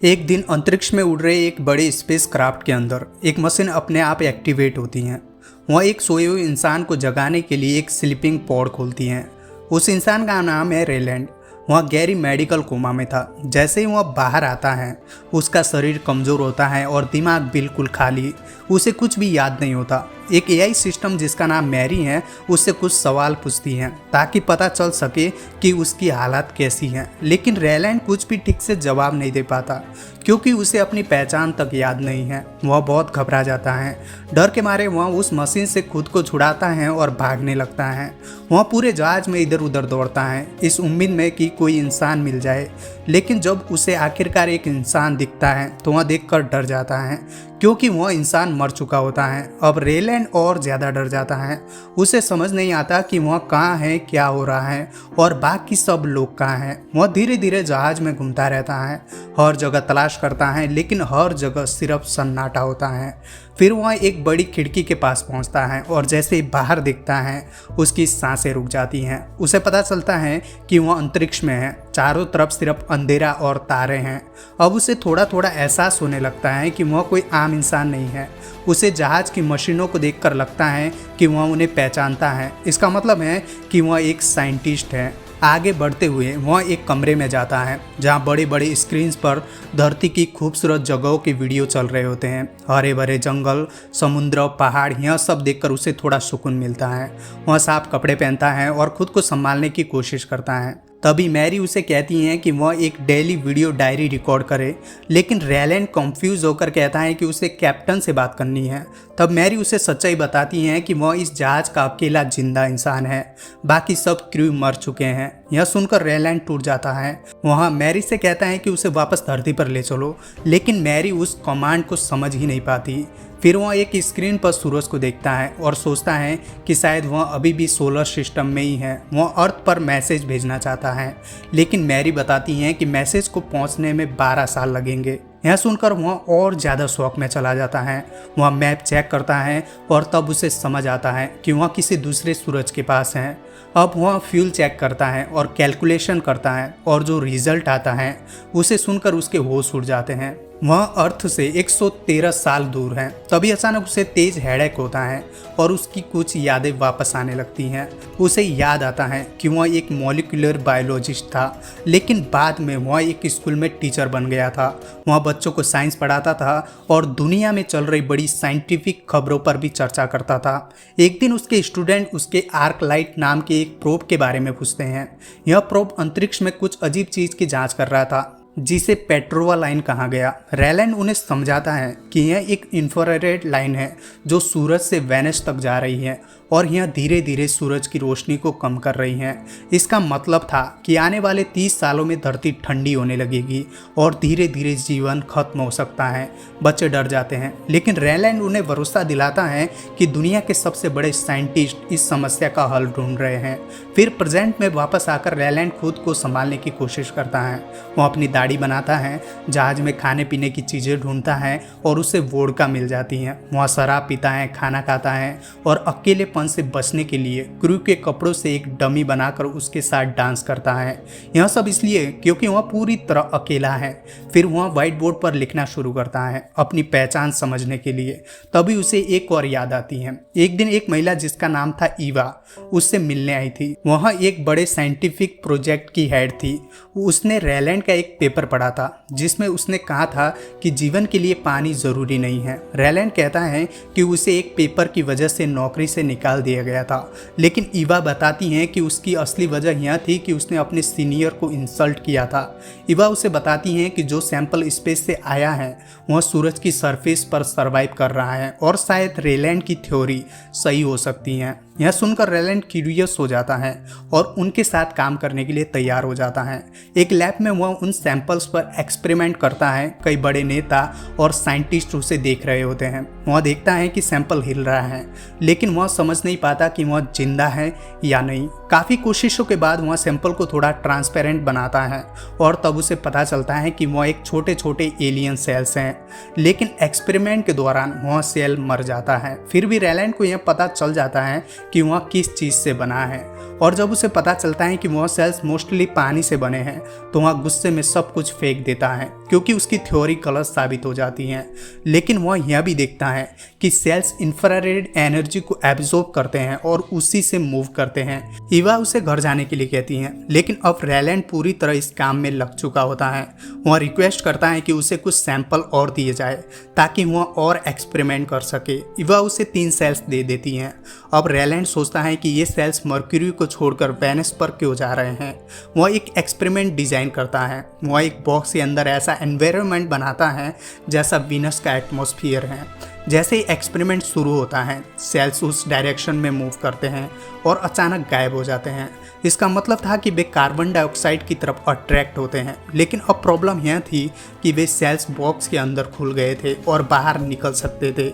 एक दिन अंतरिक्ष में उड़ रहे एक बड़े स्पेस क्राफ्ट के अंदर एक मशीन अपने आप एक्टिवेट होती है। वह एक सोए हुए इंसान को जगाने के लिए एक स्लीपिंग पॉड खोलती हैं। उस इंसान का नाम है रेलैंड। वह गहरी मेडिकल कोमा में था। जैसे ही वह बाहर आता है उसका शरीर कमज़ोर होता है और दिमाग बिल्कुल खाली। उसे कुछ भी याद नहीं होता। एक एआई सिस्टम जिसका नाम मैरी है उससे कुछ सवाल पूछती हैं ताकि पता चल सके कि उसकी हालत कैसी है। लेकिन रेलैंड कुछ भी ठीक से जवाब नहीं दे पाता क्योंकि उसे अपनी पहचान तक याद नहीं है। वह बहुत घबरा जाता है। डर के मारे वह उस मशीन से खुद को छुड़ाता है और भागने लगता है। वह पूरे जहाज में इधर उधर दौड़ता है इस उम्मीद में कि कोई इंसान मिल जाए। लेकिन जब उसे आखिरकार एक इंसान दिखता है तो वह देखकर डर जाता है क्योंकि वह इंसान मर चुका होता है। अब रेलैंड और ज़्यादा डर जाता है। उसे समझ नहीं आता कि वह कहाँ है, क्या हो रहा है और बाकी सब लोग कहाँ हैं। वह धीरे धीरे जहाज में घूमता रहता है, हर जगह तलाश करता है लेकिन हर जगह सिर्फ सन्नाटा होता है। फिर वह एक बड़ी खिड़की के पास पहुंचता है और जैसे ही बाहर दिखता है उसकी सांसें रुक जाती हैं। उसे पता चलता है कि वह अंतरिक्ष में है। चारों तरफ सिर्फ अंधेरा और तारे हैं। अब उसे थोड़ा थोड़ा एहसास होने लगता है कि वह कोई आम इंसान नहीं है। उसे जहाज की मशीनों को देखकर लगता है कि वह उन्हें पहचानता है। इसका मतलब है कि वह एक साइंटिस्ट है। आगे बढ़ते हुए वह एक कमरे में जाता है जहां बड़ी बड़ी स्क्रीन्स पर धरती की खूबसूरत जगहों के वीडियो चल रहे होते हैं। हरे भरे जंगल, समुद्र, पहाड़, यह सब देखकर उसे थोड़ा सुकून मिलता है। वह साफ कपड़े पहनता है और खुद को संभालने की कोशिश करता है। तभी मैरी उसे कहती हैं कि वह एक डेली वीडियो डायरी रिकॉर्ड करे। लेकिन रेलैंड कंफ्यूज होकर कहता है कि उसे कैप्टन से बात करनी है। तब मैरी उसे सच्चाई बताती हैं कि वह इस जहाज का अकेला जिंदा इंसान है। बाकी सब क्रू मर चुके हैं। यह सुनकर रेलैंड टूट जाता है। वह मैरी से कहता है कि उसे वापस धरती पर ले चलो, लेकिन मैरी उस कमांड को समझ ही नहीं पाती। फिर वह एक स्क्रीन पर सूरज को देखता है और सोचता है कि शायद वह अभी भी सोलर सिस्टम में ही है। वह अर्थ पर मैसेज भेजना चाहता है, लेकिन मैरी बताती हैं कि मैसेज को पहुंचने में 12 साल लगेंगे। यह सुनकर वह और ज़्यादा शौक में चला जाता है। वह मैप चेक करता है और तब उसे समझ आता है कि वह किसी दूसरे सूरज के पास है। अब वह फ्यूल चेक करता है और कैलकुलेशन करता है और जो रिजल्ट आता है उसे सुनकर उसके होश उड़ जाते हैं। वह अर्थ से 113 साल दूर है। तभी अचानक उसे तेज हेडेक होता है और उसकी कुछ यादें वापस आने लगती हैं। उसे याद आता है कि वह एक मॉलिक्यूलर बायोलॉजिस्ट था, लेकिन बाद में वह एक स्कूल में टीचर बन गया था। वह बच्चों को साइंस पढ़ाता था और दुनिया में चल रही बड़ी साइंटिफिक खबरों पर भी चर्चा करता था। एक दिन उसके स्टूडेंट उसके आर्कलाइट नाम के एक प्रोब के बारे में पूछते हैं। यह प्रोब अंतरिक्ष में कुछ अजीब चीज़ की जाँच कर रहा था जिसे पेट्रोवा लाइन कहा गया। रेलैंड उन्हें समझाता है कि यह एक इंफ्रारेड लाइन है जो सूरज से वेनस तक जा रही है और यह धीरे धीरे सूरज की रोशनी को कम कर रही है। इसका मतलब था कि आने वाले 30 सालों में धरती ठंडी होने लगेगी और धीरे धीरे जीवन खत्म हो सकता है। बच्चे डर जाते हैं, लेकिन रेलैंड उन्हें भरोसा दिलाता है कि दुनिया के सबसे बड़े साइंटिस्ट इस समस्या का हल ढूंढ रहे हैं। फिर प्रेजेंट में वापस आकर रेलैंड खुद को संभालने की कोशिश करता है। वह अपनी दाढ़ी बनाता है, जहाज में खाने पीने की चीज़ें ढूंढता है और उसे वोडका मिल जाती हैं। वह शराब पीता है, खाना खाता है और अकेलेपन से बचने के लिए क्रू के कपड़ों से एक डमी बनाकर उसके साथ डांस करता है। यह सब इसलिए क्योंकि वह पूरी तरह अकेला है। फिर वह व्हाइट बोर्ड पर लिखना शुरू करता है अपनी पहचान समझने के लिए। तभी उसे एक और याद आती है। एक दिन एक महिला जिसका नाम था ईवा उससे मिलने आई थी। वह एक बड़े साइंटिफिक प्रोजेक्ट की हेड थी। उसने रेलैंड का एक पेपर पढ़ा था जिसमें उसने कहा था कि जीवन के लिए पानी जरूरी नहीं है। रेलैंड कहता है कि उसे एक पेपर की वजह से नौकरी से निकाल दिया गया था, लेकिन ईवा बताती हैं कि उसकी असली वजह यह थी कि उसने अपने सीनियर को इंसल्ट किया था। ईवा उसे बताती हैं कि जो सैंपल स्पेस से आया है वह सूरज की सरफेस पर सरवाइव कर रहा है और शायद रेलैंड की थ्योरी सही हो सकती है। यह सुनकर रेलैंड क्यूरियस हो जाता है और उनके साथ काम करने के लिए तैयार हो जाता है। एक लैब में वह उन सैंपल्स पर एक्सपेरिमेंट करता है। कई बड़े नेता और साइंटिस्ट उसे देख रहे होते हैं। वह देखता है कि सैंपल हिल रहा है, लेकिन वह समझ नहीं पाता कि वह जिंदा है या नहीं। काफ़ी कोशिशों के बाद वह सैंपल को थोड़ा ट्रांसपेरेंट बनाता है और तब उसे पता चलता है कि वह एक छोटे छोटे एलियन सेल्स हैं। लेकिन एक्सपेरिमेंट के दौरान वह सेल मर जाता है। फिर भी रेलैंड को यह पता चल जाता है कि वह किस चीज़ से बना है। और जब उसे पता चलता है कि वह सेल्स मोस्टली पानी से बने हैं तो वह गुस्से में सब कुछ फेंक देता है, क्योंकि उसकी थ्योरी गलत साबित हो जाती है। लेकिन वह यह भी देखता है कि सेल्स इंफ्रारेड एनर्जी को एब्जॉर्ब करते हैं और उसी से मूव करते हैं। ईवा उसे घर जाने के लिए कहती है, लेकिन अब रैलैंड पूरी तरह इस काम में लग चुका होता है। वह रिक्वेस्ट करता है कि उसे कुछ सैंपल और दिए जाए ताकि वह और एक्सपेरिमेंट कर सके। ईवा उसे 3 सेल्स दे देती हैं। अब रैलैंड सोचता है कि ये सेल्स मर्क्यूरी को छोड़कर वेनस पर क्यों जा रहे हैं। वह एक एक्सपेरिमेंट डिजाइन करता है। वह एक बॉक्स के अंदर ऐसा एनवायरनमेंट बनाता है जैसा वीनस का एटमॉस्फेयर है। जैसे ही एक्सपेरिमेंट शुरू होता है, सेल्स उस डायरेक्शन में मूव करते हैं और अचानक गायब हो जाते हैं। इसका मतलब था कि वे कार्बन डाइऑक्साइड की तरफ अट्रैक्ट होते हैं। लेकिन अब प्रॉब्लम यह थी कि वे सेल्स बॉक्स के अंदर खुल गए थे और बाहर निकल सकते थे।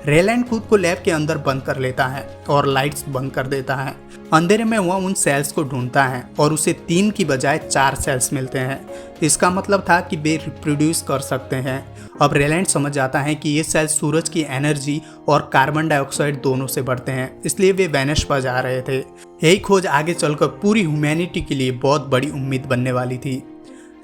रैलैंड खुद को लैब के अंदर बंद कर लेता है और लाइट्स बंद कर देता है। अंधेरे में वह उन सेल्स को ढूंढता है और उसे 3 की बजाय 4 सेल्स मिलते हैं। इसका मतलब था कि वे रिप्रोड्यूस कर सकते हैं। अब रैलैंड समझ जाता है कि ये सेल्स सूरज की एनर्जी और कार्बन डाइऑक्साइड दोनों से बढ़ते हैं, इसलिए वे वेनस पर जा रहे थे। यही खोज आगे चलकर पूरी ह्यूमैनिटी के लिए बहुत बड़ी उम्मीद बनने वाली थी।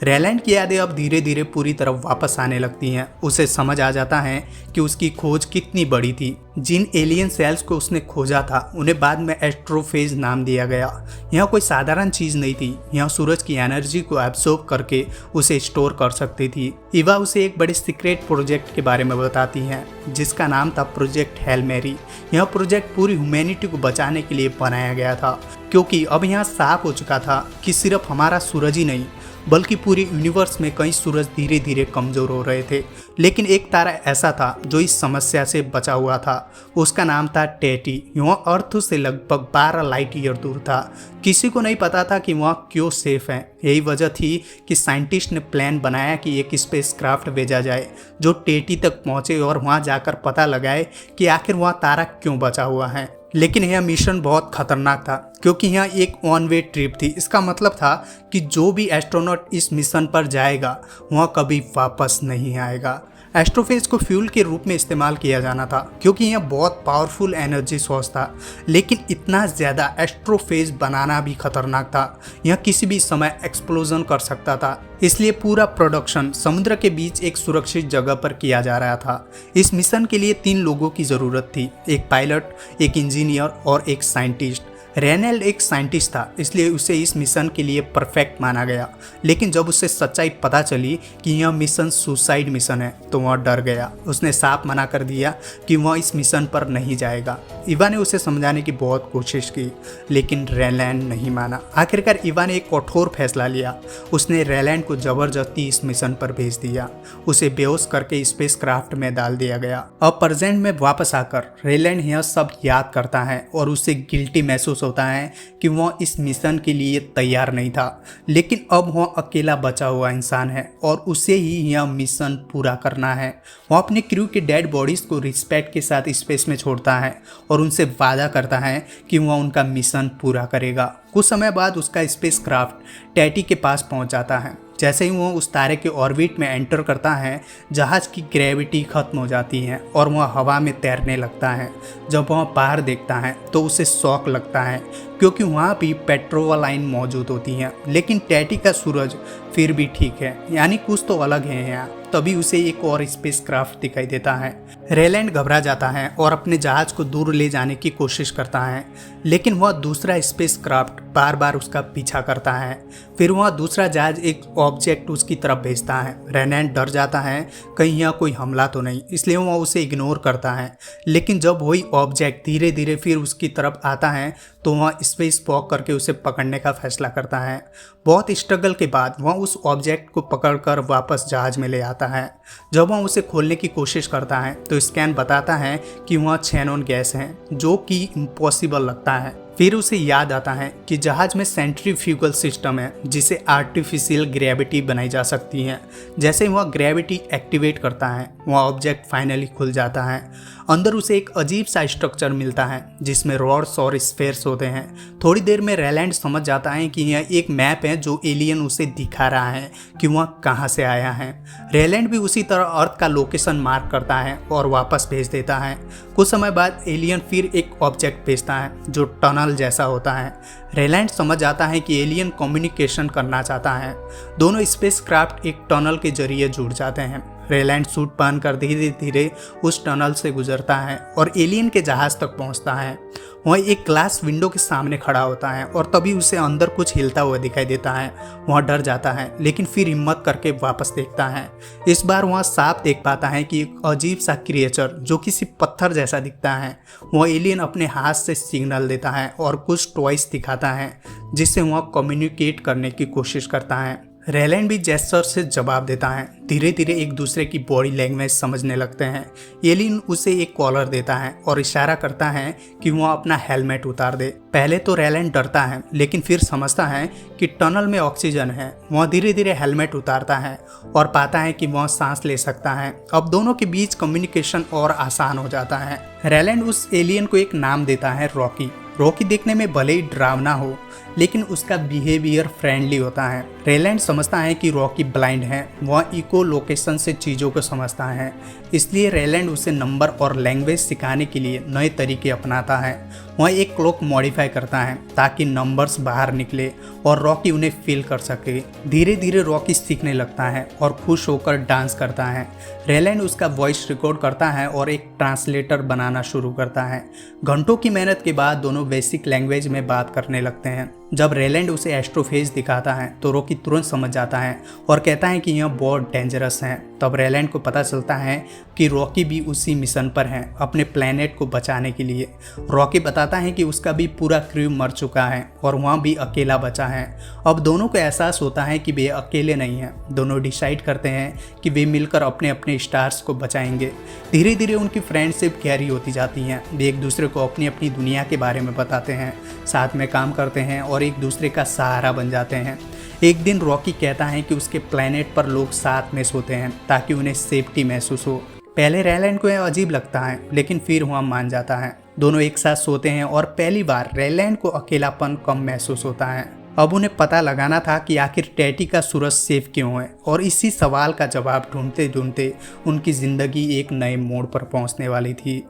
रैलैंड की यादें अब धीरे धीरे पूरी तरफ वापस आने लगती हैं। उसे समझ आ जाता है कि उसकी खोज कितनी बड़ी थी। जिन एलियन सेल्स को उसने खोजा था उन्हें बाद में एस्ट्रोफेज नाम दिया गया। यह कोई साधारण चीज़ नहीं थी। यह सूरज की एनर्जी को एब्जॉर्ब करके उसे स्टोर कर सकती थी। ईवा उसे एक बड़े सीक्रेट प्रोजेक्ट के बारे में बताती है जिसका नाम था प्रोजेक्ट हेल मैरी। यह प्रोजेक्ट पूरी ह्यूमैनिटी को बचाने के लिए बनाया गया था, क्योंकि अब यहाँ साफ हो चुका था कि सिर्फ हमारा सूरज ही नहीं बल्कि पूरी यूनिवर्स में कई सूरज धीरे धीरे कमज़ोर हो रहे थे। लेकिन एक तारा ऐसा था जो इस समस्या से बचा हुआ था। उसका नाम था टेटी। वह अर्थ से लगभग 12 लाइट ईयर दूर था। किसी को नहीं पता था कि वह क्यों सेफ है। यही वजह थी कि साइंटिस्ट ने प्लान बनाया कि एक स्पेसक्राफ्ट भेजा जाए जो टेटी तक पहुंचे और वहां जाकर पता लगाए कि आखिर वह तारा क्यों बचा हुआ है। लेकिन यह मिशन बहुत खतरनाक था, क्योंकि यह एक वन वे ट्रिप थी। इसका मतलब था कि जो भी एस्ट्रोनॉट इस मिशन पर जाएगा वह कभी वापस नहीं आएगा। एस्ट्रोफेज को फ्यूल के रूप में इस्तेमाल किया जाना था, क्योंकि यह बहुत पावरफुल एनर्जी सोर्स था। लेकिन इतना ज़्यादा एस्ट्रोफेज बनाना भी खतरनाक था। यह किसी भी समय एक्सप्लोजन कर सकता था। इसलिए पूरा प्रोडक्शन समुद्र के बीच एक सुरक्षित जगह पर किया जा रहा था। इस मिशन के लिए 3 लोगों की ज़रूरत थी, एक पायलट, एक इंजीनियर और एक साइंटिस्ट। रैनल्ड एक साइंटिस्ट था, इसलिए उसे इस मिशन के लिए परफेक्ट माना गया। लेकिन जब उसे सच्चाई पता चली कि यह मिशन सुसाइड मिशन है तो वह डर गया। उसने साफ मना कर दिया कि वह इस मिशन पर नहीं जाएगा। ईवा ने उसे समझाने की बहुत कोशिश की, लेकिन रैलैंड नहीं माना। आखिरकार ईवा ने एक कठोर फैसला लिया। उसने रैलैंड को जबरदस्ती इस मिशन पर भेज दिया। उसे बेहोश करके स्पेसक्राफ्ट में डाल दिया गया। अब प्रेजेंट में वापस आकर रैलैंड यह सब याद करता है और उसे गिल्टी महसूस होता है कि वह इस मिशन के लिए तैयार नहीं था। लेकिन अब वह अकेला बचा हुआ इंसान है और उसे ही यह मिशन पूरा करना है। वह अपने क्रू के डेड बॉडीज को रिस्पेक्ट के साथ स्पेस में छोड़ता है और उनसे वादा करता है कि वह उनका मिशन पूरा करेगा। कुछ समय बाद उसका स्पेसक्राफ्ट टैटी के पास पहुंच जाता है। जैसे ही वो उस तारे के ऑर्बिट में एंटर करता है, जहाज़ की ग्रेविटी खत्म हो जाती है और वह हवा में तैरने लगता है। जब वह बाहर देखता है तो उसे शौक लगता है, क्योंकि वहाँ भी पेट्रोल लाइन मौजूद होती हैं। लेकिन टैटी का सूरज फिर भी ठीक है, यानी कुछ तो अलग है यहाँ। तभी उसे एक और स्पेसक्राफ्ट दिखाई देता है। रैलैंड घबरा जाता है और अपने जहाज को दूर ले जाने की कोशिश करता है, लेकिन वह दूसरा स्पेसक्राफ्ट बार बार उसका पीछा करता है। फिर वह दूसरा जहाज एक ऑब्जेक्ट उसकी तरफ भेजता है। रैलैंड डर जाता है कहीं यहाँ कोई हमला तो नहीं, इसलिए वह उसे इग्नोर करता है। लेकिन जब वही ऑब्जेक्ट धीरे धीरे फिर उसकी तरफ आता है तो वह स्पेस वॉक करके उसे पकड़ने का फैसला करता है। बहुत स्ट्रगल के बाद वह उस ऑब्जेक्ट को पकड़कर वापस जहाज में ले आता है। जब वह उसे खोलने की कोशिश करता है तो स्कैन बताता है कि वह xenon गैस है, जो कि इम्पॉसिबल लगता है। फिर उसे याद आता है कि जहाज में सेंट्रीफ्यूगल सिस्टम है जिसे आर्टिफिशियल ग्रेविटी बनाई जा सकती है। जैसे वह ग्रेविटी एक्टिवेट करता है वह ऑब्जेक्ट फाइनली खुल जाता है। अंदर उसे एक अजीब सा स्ट्रक्चर मिलता है जिसमें रॉड्स और स्फेयर्स होते हैं। थोड़ी देर में रेलैंड समझ जाता है कि यह एक मैप है जो एलियन उसे दिखा रहा है कि वह कहाँ से आया है। रेलैंड भी उसी तरह अर्थ का लोकेशन मार्क करता है और वापस भेज देता है। कुछ समय बाद एलियन फिर एक ऑब्जेक्ट भेजता है जो टनल जैसा होता है। रेलैंड समझ आता है कि एलियन कम्युनिकेशन करना चाहता है। दोनों स्पेसक्राफ्ट एक टनल के जरिए जुड़ जाते हैं। रेलैंड सूट पहनकर धीरे धीरे उस टनल से गुजरता है और एलियन के जहाज तक पहुंचता है। वह एक ग्लास विंडो के सामने खड़ा होता है और तभी उसे अंदर कुछ हिलता हुआ दिखाई देता है। वह डर जाता है लेकिन फिर हिम्मत करके वापस देखता है। इस बार वह साफ देख पाता है कि एक अजीब सा क्रिएचर जो किसी पत्थर जैसा दिखता है। वह एलियन अपने हाथ से सिग्नल देता है और कुछ टॉयज दिखाता है जिससे वह कम्युनिकेट करने की कोशिश करता है। रेलैंड भी जेस्चर से जवाब देता है। धीरे धीरे एक दूसरे की बॉडी लैंग्वेज समझने लगते हैं। एलियन उसे एक कॉलर देता है और इशारा करता है कि वह अपना हेलमेट उतार दे। पहले तो रेलैंड डरता है लेकिन फिर समझता है कि टनल में ऑक्सीजन है। वह धीरे धीरे हेलमेट उतारता है और पाता है कि वह सांस ले सकता है। अब दोनों के बीच कम्युनिकेशन और आसान हो जाता है। रेलैंड उस एलियन को एक नाम देता है रॉकी। रॉकी देखने में भले ही डरावना हो लेकिन उसका बिहेवियर फ्रेंडली होता है। रेलैंड समझता है कि रॉकी ब्लाइंड है। वह इको लोकेशन से चीज़ों को समझता है, इसलिए रेलैंड उसे नंबर और लैंग्वेज सिखाने के लिए नए तरीके अपनाता है। वह एक क्लॉक मॉडिफाई करता है ताकि नंबर्स बाहर निकले और रॉकी उन्हें फील कर सके। धीरे धीरे रॉकी सीखने लगता है और खुश होकर डांस करता है। रेलैंड उसका वॉइस रिकॉर्ड करता है और एक ट्रांसलेटर बनाना शुरू करता है। घंटों की मेहनत के बाद दोनों बेसिक लैंग्वेज में बात करने लगते हैं। जब रेलैंड उसे एस्ट्रोफेज दिखाता है तो रॉकी तुरंत समझ जाता है और कहता है कि यह बहुत डेंजरस है। तब रेलैंड को पता चलता है कि रॉकी भी उसी मिशन पर है अपने प्लेनेट को बचाने के लिए। रॉकी बताता है कि उसका भी पूरा क्रू मर चुका है और वहाँ भी अकेला बचा है। अब दोनों को एहसास होता है कि वे अकेले नहीं हैं। दोनों डिसाइड करते हैं कि वे मिलकर अपने अपने स्टार्स को बचाएंगे। धीरे धीरे उनकी फ्रेंडशिप गहरी होती जाती है। वे एक दूसरे को अपनी अपनी दुनिया के बारे में बताते हैं, साथ में काम करते हैं और एक दूसरे का सहारा बन जाते हैं। एक दिन रॉकी कहता है कि उसके प्लेनेट पर लोग साथ में सोते हैं ताकि उन्हें सेफ्टी महसूस हो। पहले रेलैंड को यह अजीब लगता है लेकिन फिर वह मान जाता है। दोनों एक साथ सोते हैं और पहली बार रेलैंड को अकेलापन कम महसूस होता है। अब उन्हें पता लगाना था कि आखिर टैटी का सूरज सेफ क्यों है और इसी सवाल का जवाब ढूंढते ढूंढते उनकी ज़िंदगी एक नए मोड़ पर पहुंचने वाली थी।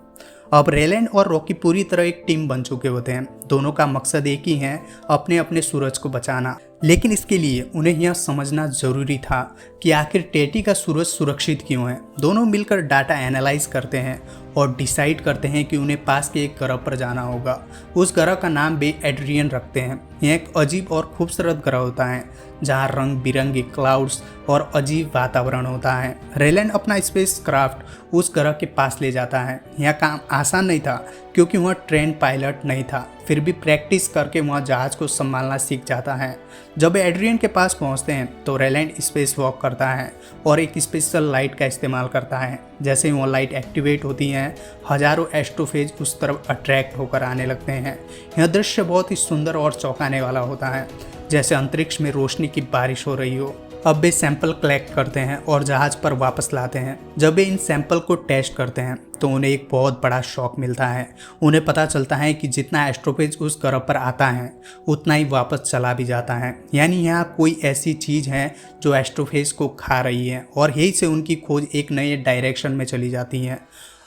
अब रेलैंड और रॉकी पूरी तरह एक टीम बन चुके होते हैं। दोनों का मकसद एक ही है, अपने अपने सूरज को बचाना। लेकिन इसके लिए उन्हें यह समझना ज़रूरी था कि आखिर टैटी का सूरज सुरक्षित क्यों है। दोनों मिलकर डाटा एनालाइज करते हैं और डिसाइड करते हैं कि उन्हें पास के एक ग्रह पर जाना होगा। उस ग्रह का नाम वे एड्रियन रखते हैं। यह एक अजीब और खूबसूरत ग्रह होता है जहाँ रंग बिरंगे क्लाउड्स और अजीब वातावरण होता है। रेलैंड अपना स्पेस क्राफ्ट उस ग्रह के पास ले जाता है। यह काम आसान नहीं था क्योंकि वह ट्रेन पायलट नहीं था, फिर भी प्रैक्टिस करके वह जहाज़ को संभालना सीख जाता है। जब एड्रियन के पास पहुंचते हैं तो रेलैंड स्पेस वॉक करता है और एक स्पेशल लाइट का इस्तेमाल करता है। जैसे ही वो लाइट एक्टिवेट होती हैं, हजारों एस्ट्रोफेज उस तरफ अट्रैक्ट होकर आने लगते हैं। यह दृश्य बहुत ही सुंदर और चौंकाने वाला होता है, जैसे अंतरिक्ष में रोशनी की बारिश हो रही हो। अब वे सैंपल कलेक्ट करते हैं और जहाज़ पर वापस लाते हैं। जब वे इन सैंपल को टेस्ट करते हैं तो उन्हें एक बहुत बड़ा शॉक मिलता है। उन्हें पता चलता है कि जितना एस्ट्रोफेज उस ग्रह पर आता है उतना ही वापस चला भी जाता है। यानी यहाँ कोई ऐसी चीज़ है जो एस्ट्रोफेज को खा रही है और यही से उनकी खोज एक नए डायरेक्शन में चली जाती है।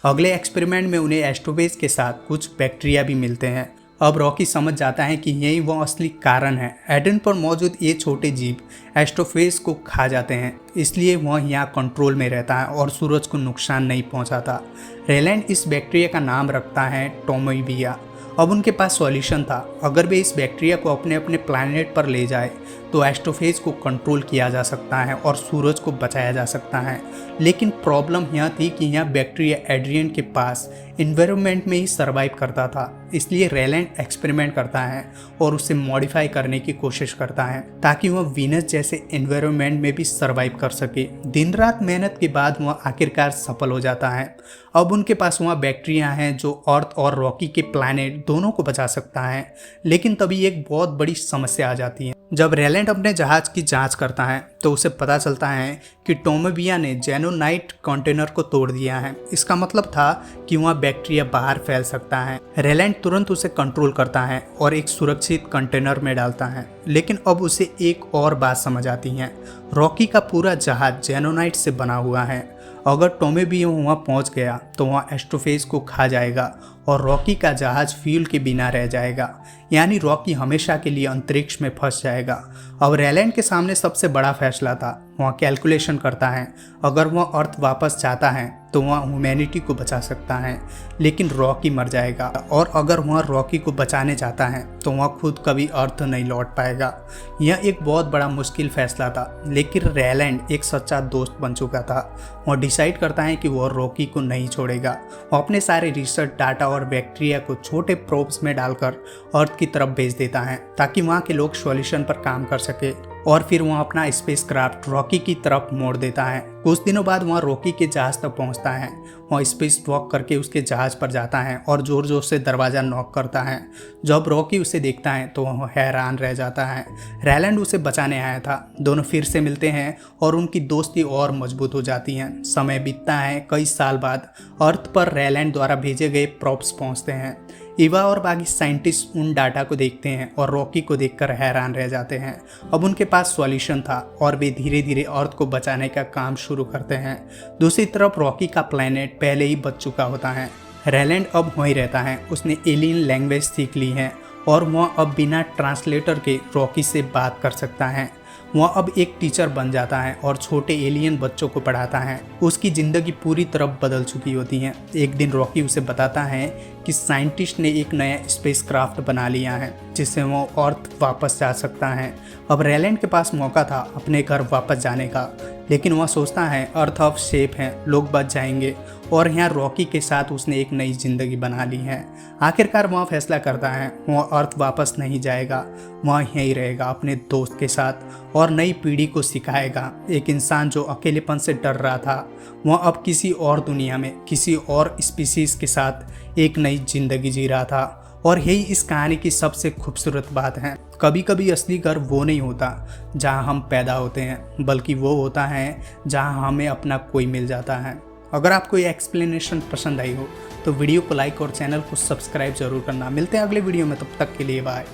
अगले एक्सपेरिमेंट में उन्हें एस्ट्रोफेज के साथ कुछ बैक्टीरिया भी मिलते हैं। अब रॉकी समझ जाता है कि यही वो असली कारण है। एडन पर मौजूद ये छोटे जीव एस्ट्रोफेज को खा जाते हैं, इसलिए वह यहाँ कंट्रोल में रहता है और सूरज को नुकसान नहीं पहुँचाता। रेलैंड इस बैक्टीरिया का नाम रखता है टोमोइबिया। अब उनके पास सॉल्यूशन था। अगर वे इस बैक्टीरिया को अपने अपने प्लैनेट पर ले जाए तो एस्ट्रोफेज को कंट्रोल किया जा सकता है और सूरज को बचाया जा सकता है। लेकिन प्रॉब्लम यह थी कि यह बैक्टीरिया एड्रियन के पास इन्वायरमेंट में ही सर्वाइव करता था। इसलिए रेलैंड एक्सपेरिमेंट करता है और उसे मॉडिफाई करने की कोशिश करता है ताकि वह वीनस जैसे एनवायरनमेंट में भी सर्वाइव कर सके। दिन रात मेहनत के बाद वह आखिरकार सफल हो जाता है। अब उनके पास वहाँ बैक्टीरिया हैं जो अर्थ और रॉकी के प्लैनेट दोनों को बचा सकता है। लेकिन तभी एक बहुत बड़ी समस्या आ जाती है। जब रेलैंड अपने जहाज की जांच करता है तो उसे पता चलता है कि टोमेबिया ने जेनोनाइट कंटेनर को तोड़ दिया है। इसका मतलब था कि वहाँ बैक्टीरिया बाहर फैल सकता है। रेलैंड तुरंत उसे कंट्रोल करता है और एक सुरक्षित कंटेनर में डालता है। लेकिन अब उसे एक और बात समझ आती है, रॉकी का पूरा जहाज जेनोनाइट से बना हुआ है। अगर टोमेबिया वहाँ पहुँच गया तो वहाँ एस्ट्रोफेज को खा जाएगा और रॉकी का जहाज फ्यूल के बिना रह जाएगा, यानी रॉकी हमेशा के लिए अंतरिक्ष में फंस जाएगा। अब रेलैंड के सामने सबसे बड़ा फैसला था। वह कैलकुलेशन करता है, अगर वह अर्थ वापस चाहता है तो वह ह्यूमैनिटी को बचा सकता है, लेकिन रॉकी मर जाएगा। और अगर वह रॉकी को बचाने चाहता है तो वह खुद कभी अर्थ नहीं लौट पाएगा। यह एक बहुत बड़ा मुश्किल फैसला था, लेकिन रेलैंड एक सच्चा दोस्त बन चुका था। वह डिसाइड करता है कि वह रॉकी को नहीं छोड़ेगा। वह अपने सारे रिसर्च डाटा और बैक्टीरिया को छोटे प्रोब्स में डालकर अर्थ की तरफ भेज देता है ताकि वहाँ के लोग सॉल्यूशन पर काम कर सके। और फिर वह अपना स्पेसक्राफ्ट रॉकी की तरफ मोड़ देता है। कुछ दिनों बाद वह रॉकी के जहाज तक पहुंचता है। वह स्पेस वॉक करके उसके जहाज पर जाता है और जोर जोर से दरवाज़ा नॉक करता है। जब रॉकी उसे देखता है तो वह हैरान रह जाता है। रेलैंड उसे बचाने आया था। दोनों फिर से मिलते हैं और उनकी दोस्ती और मजबूत हो जाती है। समय बीतता है। कई साल बाद अर्थ पर रेलैंड द्वारा भेजे गए प्रॉप्स पहुँचते हैं। इवा और बाकी साइंटिस्ट उन डाटा को देखते हैं और रॉकी को देखकर हैरान रह जाते हैं। अब उनके पास सॉल्यूशन था और वे धीरे धीरे अर्थ को बचाने का काम शुरू करते हैं। दूसरी तरफ रॉकी का प्लैनेट पहले ही बच चुका होता है। रेलैंड अब वहीं रहता है। उसने एलियन लैंग्वेज सीख ली है और वह अब बिना ट्रांसलेटर के रॉकी से बात कर सकता है। वह अब एक टीचर बन जाता है और छोटे एलियन बच्चों को पढ़ाता है। उसकी ज़िंदगी पूरी तरह बदल चुकी होती है। एक दिन रॉकी उसे बताता है कि साइंटिस्ट ने एक नया स्पेसक्राफ्ट बना लिया है जिससे वो अर्थ वापस जा सकता है। अब रेलैंड के पास मौका था अपने घर वापस जाने का, लेकिन वह सोचता है अर्थ अब सेफ है, लोग बच जाएंगे और यहाँ रॉकी के साथ उसने एक नई ज़िंदगी बना ली है। आखिरकार वह फैसला करता है वह अर्थ वापस नहीं जाएगा, वह यहीं रहेगा अपने दोस्त के साथ और नई पीढ़ी को सिखाएगा। एक इंसान जो अकेलेपन से डर रहा था वह अब किसी और दुनिया में किसी और स्पीसीज के साथ एक नई जिंदगी जी रहा था। और यही इस कहानी की सबसे खूबसूरत बात है। कभी कभी असली घर वो नहीं होता जहाँ हम पैदा होते हैं, बल्कि वो होता है जहाँ हमें अपना कोई मिल जाता है। अगर आपको ये एक्सप्लेनेशन पसंद आई हो तो वीडियो को लाइक और चैनल को सब्सक्राइब जरूर करना। मिलते हैं अगले वीडियो में, तब तक के लिए बाय।